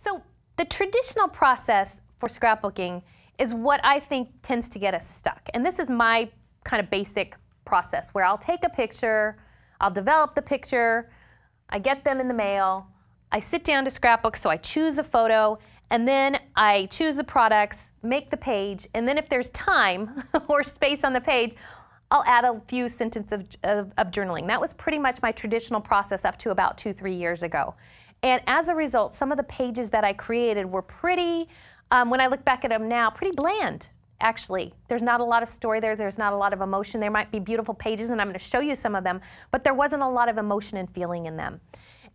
So the traditional process for scrapbooking is what I think tends to get us stuck. And this is my kind of basic process where I'll take a picture, I'll develop the picture, I get them in the mail, I sit down to scrapbook, so I choose a photo, and then I choose the products, make the page, and then if there's time or space on the page, I'll add a few sentences of journaling. That was pretty much my traditional process up to about 2-3 years ago. And as a result, some of the pages that I created were pretty, when I look back at them now, pretty bland, actually. There's not a lot of story there, there's not a lot of emotion. There might be beautiful pages, and I'm going to show you some of them, but there wasn't a lot of emotion and feeling in them.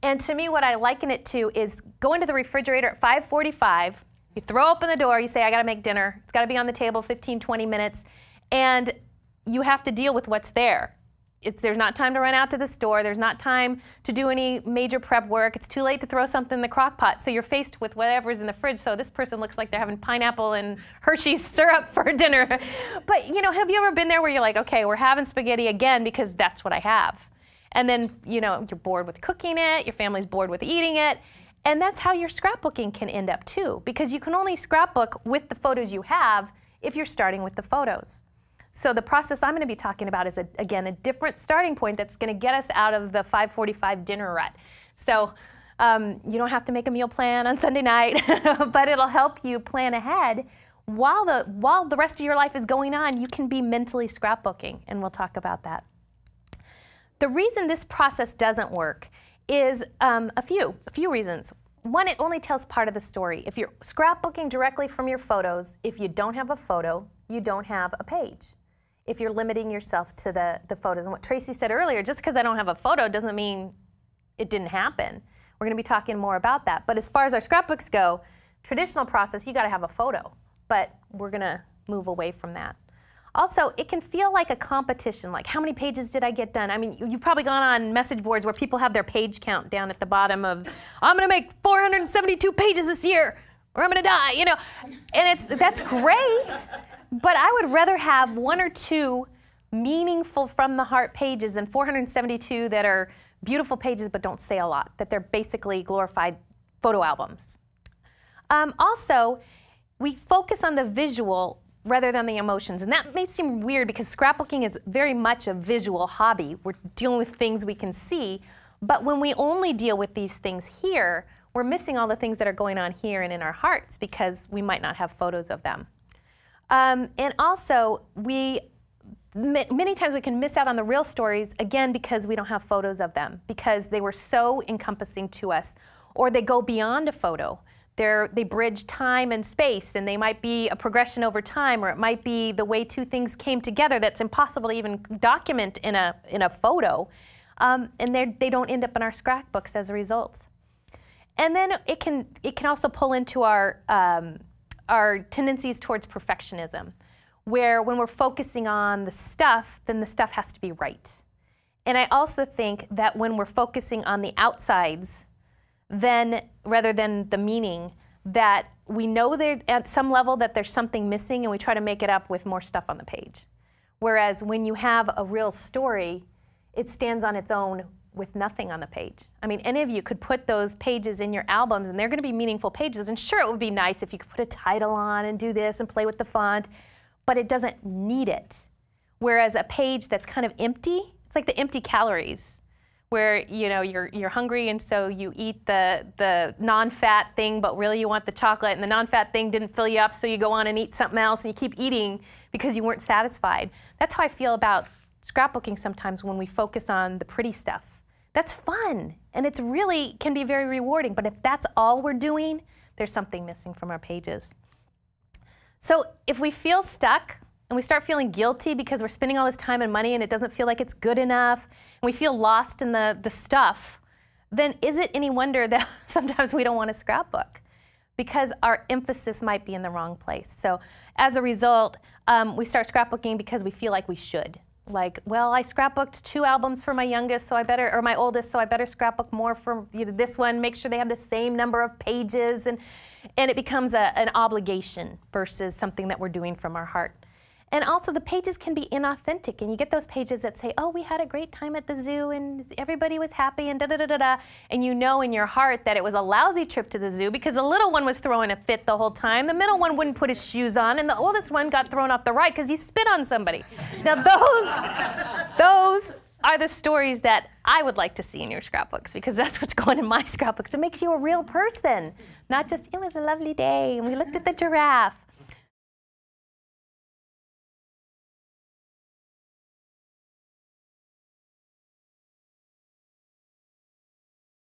And to me, what I liken it to is go into the refrigerator at 5:45, you throw open the door, you say, I got to make dinner. It's got to be on the table 15-20 minutes, and you have to deal with what's there. There's not time to run out to the store. There's not time to do any major prep work. It's too late to throw something in the crock pot. So you're faced with whatever's in the fridge. So this person looks like they're having pineapple and Hershey's syrup for dinner. But you know, have you ever been there where you're like, okay, we're having spaghetti again because that's what I have. And then, you know, you're bored with cooking it. Your family's bored with eating it. And that's how your scrapbooking can end up too, because you can only scrapbook with the photos you have if you're starting with the photos. So the process I'm going to be talking about is, again, a different starting point that's going to get us out of the 5:45 dinner rut. So you don't have to make a meal plan on Sunday night, but it'll help you plan ahead while the rest of your life is going on. You can be mentally scrapbooking, and we'll talk about that. The reason this process doesn't work is a few reasons. One, it only tells part of the story. If you're scrapbooking directly from your photos, if you don't have a photo, you don't have a page. If you're limiting yourself to the photos. And what Tracy said earlier, just because I don't have a photo doesn't mean it didn't happen. We're going to be talking more about that. But as far as our scrapbooks go, traditional process, you got to have a photo. But we're going to move away from that. Also, it can feel like a competition, like how many pages did I get done? I mean, you've probably gone on message boards where people have their page count down at the bottom of, I'm going to make 472 pages this year, or I'm going to die, you know. And that's great, but I would rather have 1 or 2 meaningful from the heart pages than 472 that are beautiful pages but don't say a lot, that they're basically glorified photo albums. Also, we focus on the visual rather than the emotions. And that may seem weird because scrapbooking is very much a visual hobby. We're dealing with things we can see, but when we only deal with these things here, we're missing all the things that are going on here and in our hearts because we might not have photos of them. And also, many times we can miss out on the real stories, again, because we don't have photos of them, because they were so encompassing to us, or they go beyond a photo. They bridge time and space, and they might be a progression over time, or it might be the way 2 things came together that's impossible to even document in a photo, and they don't end up in our scrapbooks as a result. And then it can also pull into our tendencies towards perfectionism, where when we're focusing on the stuff, then the stuff has to be right. And I also think that when we're focusing on the outsides, then rather than the meaning, that we know there at some level that there's something missing and we try to make it up with more stuff on the page. Whereas when you have a real story, it stands on its own with nothing on the page. I mean, any of you could put those pages in your albums and they're going to be meaningful pages, and sure, it would be nice if you could put a title on and do this and play with the font, but it doesn't need it. Whereas a page that's kind of empty, it's like the empty calories, where you know you're hungry and so you eat the non-fat thing, but really you want the chocolate, and the non-fat thing didn't fill you up, so you go on and eat something else and you keep eating because you weren't satisfied. That's how I feel about scrapbooking sometimes when we focus on the pretty stuff. That's fun, and it's really can be very rewarding, but if that's all we're doing, there's something missing from our pages. So if we feel stuck and we start feeling guilty because we're spending all this time and money and it doesn't feel like it's good enough, and we feel lost in the stuff, then is it any wonder that sometimes we don't want to scrapbook? Because our emphasis might be in the wrong place. So as a result, we start scrapbooking because we feel like we should. Like, well, I scrapbooked 2 albums for my youngest, so I better, or my oldest, so I better scrapbook more for this one, make sure they have the same number of pages, and it becomes an obligation versus something that we're doing from our heart. And also the pages can be inauthentic, and you get those pages that say, oh, we had a great time at the zoo and everybody was happy and da-da-da-da-da, and you know in your heart that it was a lousy trip to the zoo because the little one was throwing a fit the whole time, the middle one wouldn't put his shoes on, and the oldest one got thrown off the ride because he spit on somebody. Now those are the stories that I would like to see in your scrapbooks, because that's what's going in my scrapbooks. It makes you a real person, not just, it was a lovely day and we looked at the giraffe.